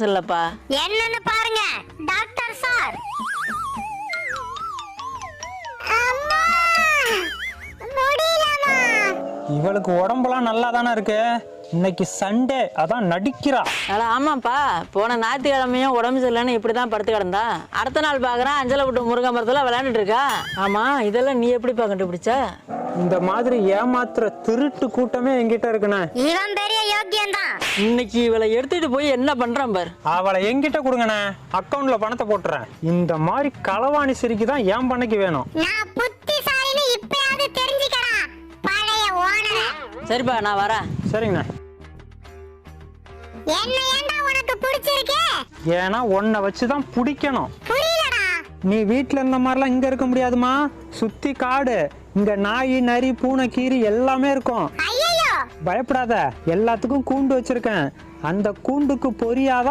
சொல்லப்பா என்னன்னு பாருங்க டாக்டர் சார். அம்மா முடியலமா. இவளுக்கு உடம்பெல்லாம் நல்லா தானே இருக்கு. இன்னைக்கு சண்டே அதான் நடிக்கிறா. ஆமாப்பா, போன ஞாயிற்றுக்கிழமையும் உடம்பு சரியில்லைன்னு இப்படிதான் படுத்து கிடந்தா. அடுத்த நாள் பாக்குறேன் அஞ்சலை விட்டு முருங்கை மரத்துல விளையாண்டுட்டு இருக்கா. ஆமா, இதெல்லாம் நீ எப்படிப்பா கண்டுபிடிச்ச? இந்த மாதிரி ஏமாத்துற திருட்டு கூட்டமே என்கிட்ட இருக்குண்ணே. இவன் பெரிய யோக்கியம் தான். இன்னைக்கு இவளை எடுத்துட்டு போய் என்ன பண்றான் பாரு. அவளை என்கிட்ட கொடுங்கண்ணே, அக்கௌண்ட்ல பணத்தை போட்டுறேன். இந்த மாதிரி களவாணி சிரிக்கு தான் ஏன் பண்ணைக்கு வேணும். நான் புத்திசாலின்னு இப்பயாவது தெரிஞ்சுக்கடா பழைய ஓனரே. சரிப்பா, நான் வரேன். சரிங்கண்ணே. என்ன ஏண்டா உனக்கு பிடிச்சிருக்கு? ஏன்னா உன்னை வச்சுதான் பிடிக்கணும். புரியலடா. நீ வீட்டுல இருந்த மாதிரிலாம் இங்க இருக்க முடியாதுமா. சுத்தி காடு, இங்க நாய் நரி பூனை கீரி எல்லாமே இருக்கும். ஐயோ, பயப்படாத, எல்லாத்துக்கும் கூண்டு வச்சிருக்கேன். அந்த கூண்டுக்கு பொரியாதான்